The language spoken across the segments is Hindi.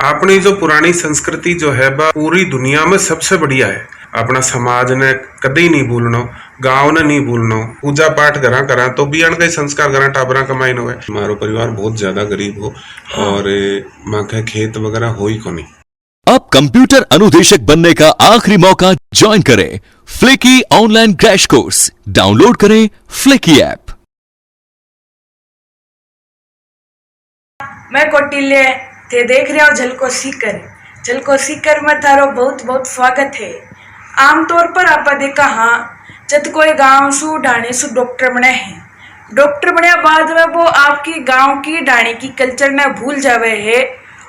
अपनी जो पुरानी संस्कृति जो है वह पूरी दुनिया में सबसे बढ़िया है। अपना समाज ने कदी नहीं भूलनो, गांव ने नहीं भूलनो, पूजा पाठ करा करा तो भी अण कई संस्कार करा टाबरा कमाई न हुए। हमारो परिवार बहुत ज्यादा गरीब हो और माँ के खेत वगैरह हो ही को नहीं। अब कंप्यूटर अनुदेशक बनने का आखिरी मौका, ज्वाइन करें flicky online crash course. Download करें फ्लिकी ऐप। मैं कौटिल्य थे देख रहे हो झलको सीकर। झलको सीकर में थारो बहुत बहुत स्वागत है। आमतौर पर आप देखा हाँ जब कोई गांव सु ढाणी सु डॉक्टर बने हैं, डॉक्टर बनया बाद में वो आपकी गांव की ढाणी की कल्चर ने भूल जावे है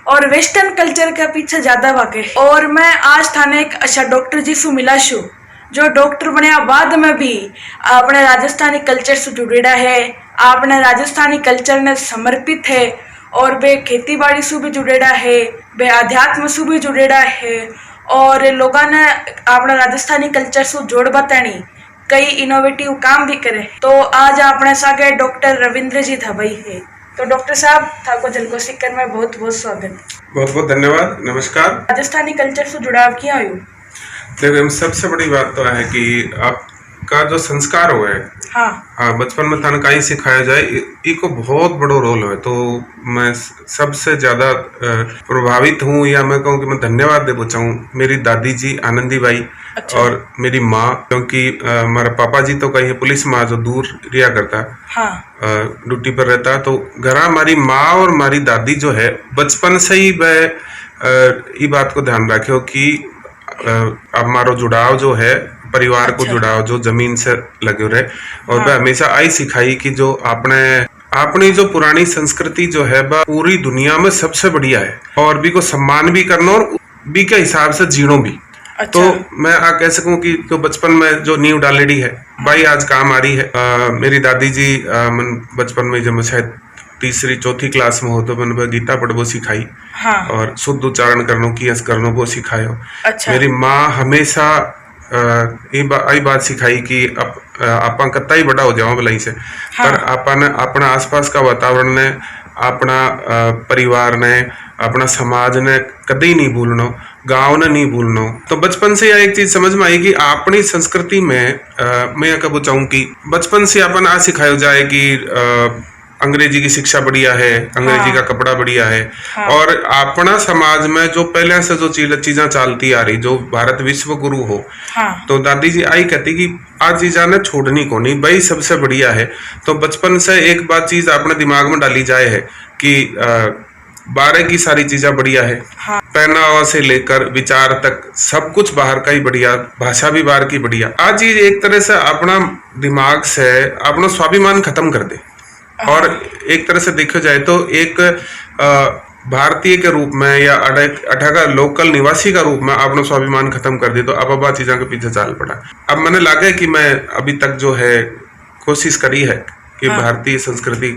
और वेस्टर्न कल्चर के पीछे ज्यादा भागे। और मैं आज थाने एक अच्छा डॉक्टर जी सु मिला शू जो डॉक्टर बनया बाद में भी अपने राजस्थानी कल्चर से जुड़ेड़ा है, अपने राजस्थानी कल्चर ने समर्पित है और वे खेती बाड़ी से भी जुड़ेड़ा है, वे अध्यात्म से भी जुड़ेड़ा है और लोगों ने अपना राजस्थानी कल्चर से जोड़ बतानी कई इनोवेटिव काम भी करे। तो आज अपने सागे डॉक्टर रविंद्र जी था भाई है। तो डॉक्टर साहब थाको झलको सीकर में बहुत बहुत स्वागत। बहुत बहुत धन्यवाद। नमस्कार। राजस्थानी कल्चर से जुड़ाव क्या हो? देखो सबसे बड़ी बात तो है कि आपका जो संस्कार हो है, हाँ बचपन में थाने कहीं सिखाया जाए इको बहुत बड़ो रोल है। तो मैं सबसे ज्यादा प्रभावित हूँ या मैं कहूँ कि मैं धन्यवाद देना चाहूँ मेरी दादी जी आनंदी बाई। अच्छा। और मेरी माँ, क्योंकि हमारा पापा जी तो कहीं पुलिस माँ जो दूर रिया करता, हाँ ड्यूटी पर रहता, तो घर हमारी माँ और हमारी दादी जो है बचपन से ही वह ये बात को ध्यान रखे कि हमारो जुड़ाव जो है परिवार को जुड़ाव जो जमीन से लगे रहे और वह हमेशा आई सिखाई कि जो अपनी जो पुरानी संस्कृति जो है वह पूरी दुनिया में सबसे बढ़िया है और भी को सम्मान भी करना और भी के हिसाब से जीनो भी। अच्छा। तो मैं कह सकूं कि जो बचपन में जो नींव डालेडी है भाई आज काम आ रही है। मेरी दादी जी मन बचपन में जब मैं शायद तीसरी चौथी क्लास में हो तो मैंने गीता पढ़बो सिखाई। हाँ। और शुद्ध उच्चारण करनो की करनो वो सिखायो। अच्छा। मेरी माँ हमेशा ये बात सिखाई कि अपन कत्ता ही बड़ा हो जाओ भलाई से। हाँ। पर अपन अपना आसपास का वातावरण ने, अपना परिवार ने, अपना समाज ने कदी नहीं भूलनो, गांव ने नहीं भूलनो। तो बचपन से यह एक चीज समझ में आई कि अपनी संस्कृति में मैं यह कहना चाहूँ कि बचपन से अपन आ सिखाया जाए कि अंग्रेजी की शिक्षा बढ़िया है, अंग्रेजी का कपड़ा बढ़िया है। हाँ। और अपना समाज में जो पहले से जो चीजें चलती आ रही, जो भारत विश्व गुरु हो। हाँ। तो दादी जी आई कहती कि आज चीजा ने छोड़नी को नहीं भाई सबसे बढ़िया है। तो बचपन से एक बात चीज अपने दिमाग में डाली जाए है कि 12 की सारी चीजें बढ़िया है। हाँ। पहनावा से लेकर विचार तक सब कुछ बाहर का ही बढ़िया, भाषा भी बाहर की बढ़िया। आज चीज एक तरह से अपना दिमाग से अपना स्वाभिमान खत्म कर दे। और एक तरह से देखा जाए तो एक भारतीय के रूप में या अठाका लोकल निवासी का रूप में अपना स्वाभिमान खत्म कर दी। तो अब चीजों के पीछे चाल पड़ा। अब मैंने लगा कि मैं अभी तक जो है कोशिश करी है कि भारतीय संस्कृति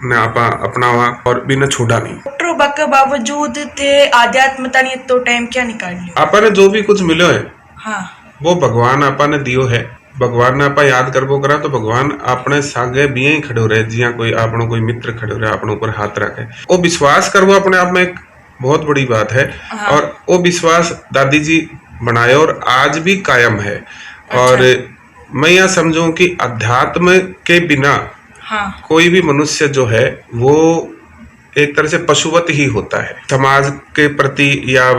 ने अपनावा और बिना छोड़ा नहीं। डॉक्टर बावजूद ते आध्यात्मता ने तो टाइम क्या निकाल लिया? अपन जो भी कुछ मिलो है, हाँ, वो भगवान अपन ने दियो है। भगवान ने आप याद करबो करा तो भगवान अपने सागे बिया ही खड़ो रहे, जिया कोई आपनो कोई मित्र खड़ो रहे अपने ऊपर हाथ रखे। वो विश्वास करबो अपने आप में एक बहुत बड़ी बात है। हाँ। और वो विश्वास दादी जी बनाए और आज भी कायम है। अच्छा। और मैं यह समझूं कि अध्यात्म के बिना हाँ, कोई भी मनुष्य जो है वो एक तरह से पशुवत ही होता है। समाज के प्रति या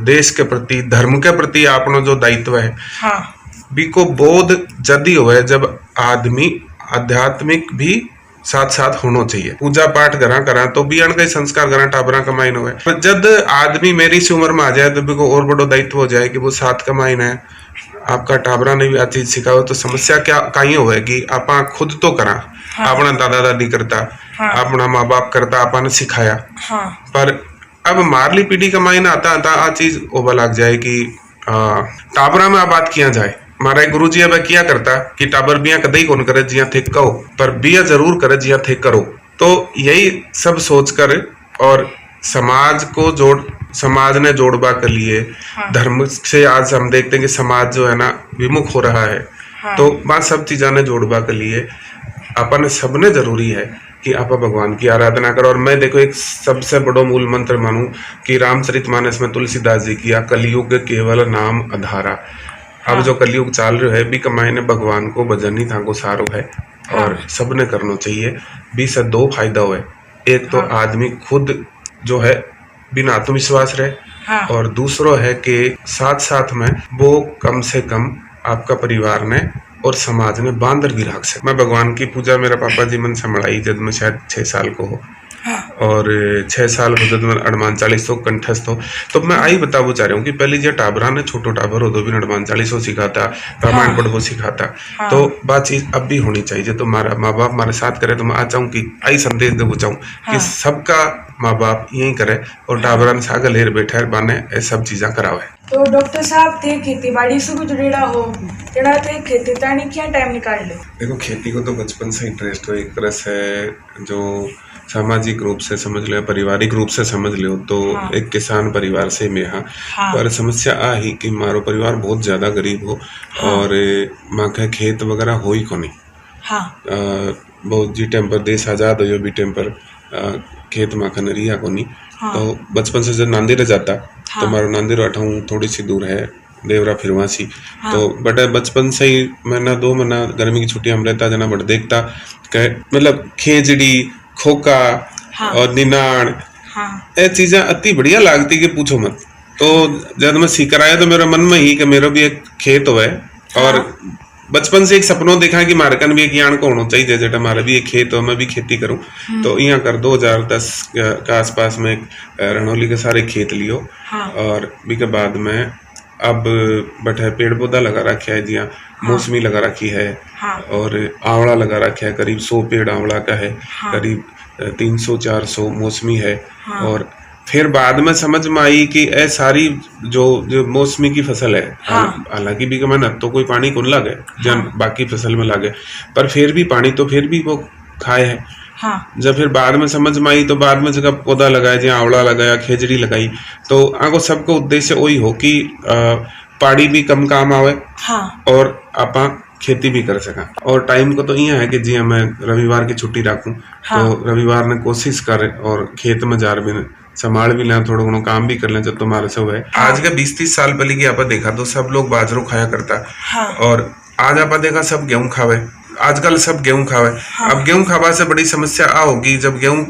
देश के प्रति, धर्म के प्रति अपनो जो दायित्व है, हाँ, को बोध जदी हुआ है जब आदमी आध्यात्मिक भी साथ साथ होना चाहिए। पूजा पाठ करा तो भी अण कई संस्कार करा टाबरा कमाई न हुए। जब आदमी मेरी सी उम्र में आ जाए तो भी को और बड़ो दायित्व हो जाए कि वो साथ कमाई न है। आपका टाबरा ने भी आ चीज सिखाओ तो समस्या क्या कहीं हो कि आप खुद तो करा। हाँ। अपना दादा दादी करता, हाँ, अपना माँ बाप करता, अपन सिखाया। हाँ। पर अब मारली पीढ़ी कमाई न आता आ चीज ओबा लग जाए कि टाबरा में बात किया जाए। हमारा गुरु जी अब क्या करता कि टाबर बिया कदई कौन करे जिया थे कहो, पर बिया जरूर करे जिया थे करो। तो यही सब सोचकर और समाज ने जोड़बा के लिए, हाँ, धर्म से आज हम देखते हैं कि समाज जो है ना विमुख हो रहा है। हाँ। तो बात सब चीजा ने जोड़बा के लिए अपन सबने जरूरी है कि आप भगवान की आराधना करो। और मैं देखो एक सबसे बड़ो मूल मंत्र मानूं कि रामचरितमानस में तुलसीदास जी की कलयुग केवल नाम आधारा। अब जो कलयुग चाल रहे है बी कमाए ने भगवान को भजन ही था को सारो है और सबने करना चाहिए। बी से दो फायदा हुए, एक तो आदमी खुद जो है बिना आत्मविश्वास रहे और दूसरो है कि साथ साथ में वो कम से कम आपका परिवार ने और समाज ने बांधर गिराक से। मैं भगवान की पूजा मेरा पापा जी मन से मड़ाई जब मैं शायद 6 साल को हो और 6 साल हो जब मैं हनुमान 40 कंठस्थ हो। तो मैं आई बताबो चाह रहा हूँ कि पहले जो टाबरा ने छोटो टाबर हो तो भी हनुमान 40 सिखाता, रामायण पढ़ो सिखाता। तो बात चीज अब भी होनी चाहिए। तो मारा माँ बाप हमारे साथ करे तो मैं आ चाहूँ कि आई संदेश देना चाहूँ कि सबका माँ बाप यही करे और टाबरा ने साग लेर बैठे बाने ये सब चीजा करावे। तो डॉक्टर साहब थे खेती बाड़ी से भी जुड़ेड़ा हो, तेरा थे खेती तानी क्या टाइम निकाल ले? देखो खेती को तो बचपन से इंटरेस्ट हो, एक तरह से जो सामाजिक रूप से समझ लो, पारिवारिक रूप से समझ लो तो एक किसान परिवार से मैं पर समस्या आ ही कि मारो परिवार बहुत ज्यादा गरीब हो और माँ का खेत वगैरह हो ही को नहीं। बहुत जी टाइम पर देश आजाद हो भी टाइम पर खेत माँ का नरिया को नहीं। तो बचपन से जब नांदेड़ जाता तो मारो नांदेड़ अठाऊ थोड़ी सी दूर है देवरा फिरवासी। तो बट बचपन से ही महीना 2 महीना गर्मी की छुट्टियां में रहता जना बट देखता मतलब खेजड़ी खोका और निनाण ये चीजें अति बढ़िया लागती कि पूछो मत। तो जब मैं सीख आया तो मेरे मन में ही कि मेरा भी एक खेत हुआ और बचपन से एक सपनों देखा कि मारकन भी एक यान को होना चाहिए जेटा हमारा भी एक खेत हो मैं भी खेती करूं। तो यहाँ कर 2010 के आसपास में रणौली के सारे खेत लियो और भी के बाद में अब बैठे पेड़ पौधा लगा रखा है जिया मौसमी लगा रखी है और आंवला लगा रखा है। करीब 100 पेड़ आंवला का है, करीब 300-400 मौसमी है। और फिर बाद में समझ में आई कि ये सारी जो मौसमी की फसल है, हालांकि भी मैं तो कोई पानी कौन लगे जन बाकी फसल में लगे पर फिर भी पानी तो फिर भी वो खाए है। जब फिर बाद में समझ में आई तो बाद में जगह पौधा लगाया जहाँ आंवला लगाया खेजड़ी लगाई तो आगो सबको उद्देश्य वही हो कि पानी भी कम काम आवे और आपा खेती भी कर सका। और टाइम को तो यह है कि जी मैं रविवार की छुट्टी रखूं तो रविवार ने कोशिश करे और खेत में जार भी संभाल भी लें, थोड़ा काम भी कर लें जब तुम्हारे से हुए। आज का 20-30 साल पहले की आप देखा तो सब लोग बाजरो खाया करता और आज आप देखा सब गेहूं खावे। आजकल सब गेहूं खावे। अब गेहूं खावा से बड़ी समस्या आ होगी जब गेहूं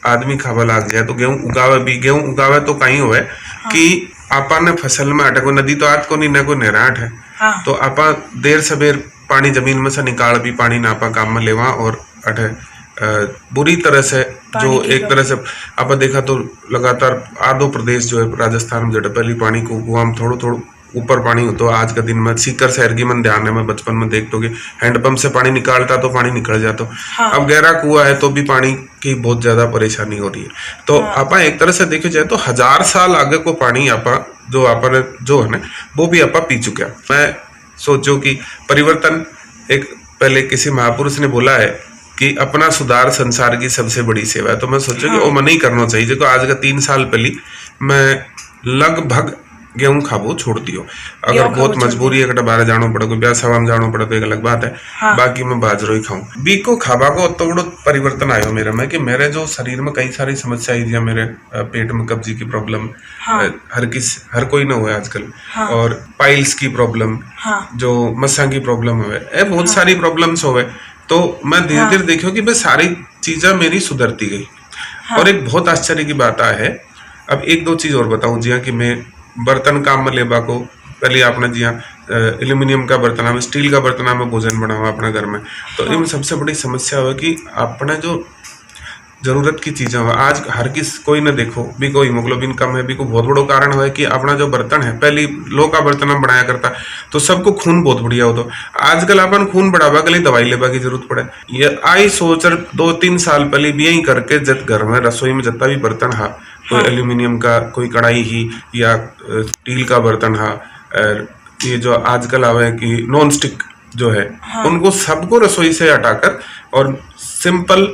आदमी खावा लाग जाए तो गेहूं उगावे भी। गेहूं उगावे तो कहीं हुए कि आपा ने फसल में अटको नदी तो आज को नहीं न को निराट है तो आपा देर सबेर पानी जमीन में से निकाल भी पानी ना आपा काम में लेवा और अटे बुरी तरह से जो एक तरह से आप देखा तो लगातार आधो प्रदेश जो है राजस्थान में जट पहली पानी को कुआं में थोड़ा ऊपर पानी हो तो आज का दिन में सीकर शहर की मन ध्यान है मैं बचपन में देखता हूँ कि हैंडपंप से पानी निकालता तो पानी निकल जाता। अब गहरा कुआं है तो भी पानी की बहुत ज्यादा परेशानी हो रही है। तो आप एक तरह से देखे जाए तो 1000 साल आगे को पानी आपा जो है ना वो भी आपा पी चुका। मैं सोचो कि परिवर्तन एक पहले किसी महापुरुष ने बोला है कि अपना सुधार संसार की सबसे बड़ी सेवा है। तो मैं सोचो कि वो मन ही करना चाहिए। जो आज का 3 साल पहले मैं लगभग गेहूं खाबो छोड़ दियो। अगर बहुत मजबूरी है कटा बाहर जानो पड़े कोई ब्याह सभा में जानो पड़े तो एक अलग बात है। बाकी मैं बाजरो ही खाऊं। बी को खाबा को तो बड़ो परिवर्तन आयो मेरे में कि मेरे जो शरीर में कई सारी समस्या आई थी। मेरे पेट में कब्जी की प्रॉब्लम हर कोई ना हुआ आजकल और पाइल्स की प्रॉब्लम जो मस्सा की प्रॉब्लम हुए बहुत सारी प्रॉब्लम्स हुए। तो मैं धीरे धीरे देखो कि बस सारी चीजें मेरी सुधरती गई। और एक बहुत आश्चर्य की बात है। अब 1-2 चीज और बताऊं जिया कि मैं बर्तन काम में लेबा को पहले आपने जिया एल्यूमिनियम का बर्तन में स्टील का बर्तन में भोजन बनावा अपने घर में। तो इनमें सबसे बड़ी समस्या है कि अपने जो जरूरत की चीजें हो आज हर किस कोई न देखो भी को हीमोग्लोबिन कम है भी को बहुत बड़ो कारण है कि अपना जो बर्तन है पहले लोह का बर्तन में बनाया करता तो सबको खून बहुत बढ़िया हो। तो आजकल अपन खून बढ़ावा के लिए दवाई लेवा की जरूरत पड़े। ये आई सोच 2-3 साल पहले भी यही करके जब घर में रसोई में जितना भी बर्तन है कोई एल्यूमिनियम का कोई कढ़ाई ही या स्टील का बर्तन है ये जो आजकल आवे कि नॉन स्टिक जो है उनको सबको रसोई से हटाकर और सिंपल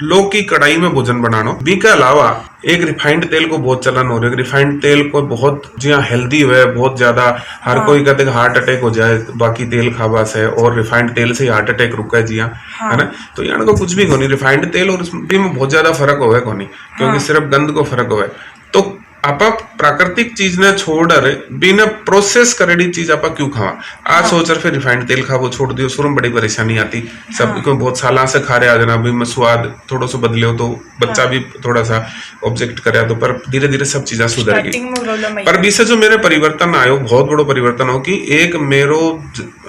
लोग की कढ़ाई में भोजन बनाना बी के अलावा एक रिफाइंड तेल को बहुत चलन हो रहा है। रिफाइंड तेल को बहुत जी हाँ हेल्दी हुआ है, बहुत ज्यादा हर कोई कहते हैं हार्ट अटैक हो जाए बाकी तेल खावा से, और रिफाइंड तेल से हार्ट अटैक रुका है जी हाँ, है ना। तो यहाँ को कुछ भी को नहीं, रिफाइंड तेल और में बहुत ज्यादा फर्क हो है को नहीं, क्योंकि सिर्फ गंद को फर्क हो है। तो आप प्राकृतिक चीज ने छोड़ बिना प्रोसेस करेडी चीज आप क्यों खावा। आज सोच फिर रिफाइंड तेल खा वो छोड़ दियो, शुरू में बड़ी परेशानी आती सब को, बहुत साल से खा रहे आ जाना भी मैं स्वाद थोड़ा सा बदले हो तो बच्चा भी थोड़ा सा ऑब्जेक्ट करे, तो पर धीरे धीरे सब चीजें सुधर गई। पर बीच से जो मेरे परिवर्तन आयो, बहुत बड़ो परिवर्तन हो कि एक मेरो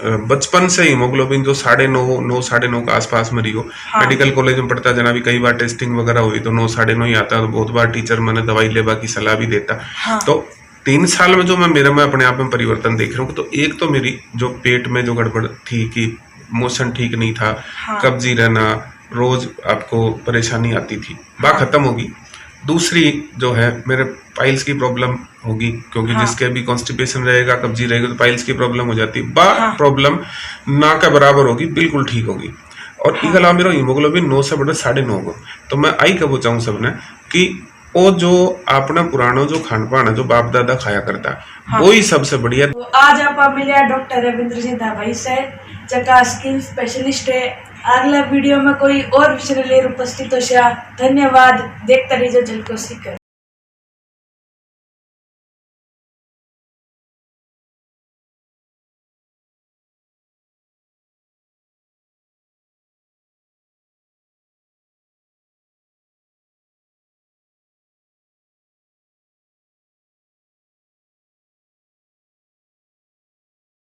बचपन से हीमोग्लोबिन जो 9.5 के आसपास में रही हो, मेडिकल कॉलेज में पढ़ता जना भी कई बार टेस्टिंग वगैरह हुई तो 9 9.5 ही आता, तो बहुत बार टीचर मैंने दवाई लेवा की सलाह भी देता। तो 3 साल में जो मैं अपने आप में परिवर्तन देख रहा हूँ, तो एक तो मेरी जो पेट में जो गड़बड़ थी कि मोशन ठीक नहीं था, कब्जी रहना, रोज आपको परेशानी आती थी, वह खत्म होगी। दूसरी जो है मेरे पाइल्स की प्रॉब्लम होगी, क्योंकि जिसके भी कॉन्स्टिपेशन रहेगा, कब्जी रहेगी, तो पाइल्स की प्रॉब्लम हो जाती है। प्रॉब्लम ना के बराबर होगी, बिल्कुल ठीक होगी। और इसके अलावा मेरा हीमोग्लोबिन 9 से बढ़े 9.5 हो। तो मैं आई कब चाहूँ सबने कि वो जो अपना पुराना जो खान पान है जो बाप दादा खाया करता है, वो ही सबसे बढ़िया। तो आज आप मिले डॉक्टर रविंद्र सिंह धाबाई से, जगह स्किन स्पेशलिस्ट है। अगला वीडियो में कोई और विषय लेकर उपस्थित हो। धन्यवाद। देखते रहिए झलको सीकर।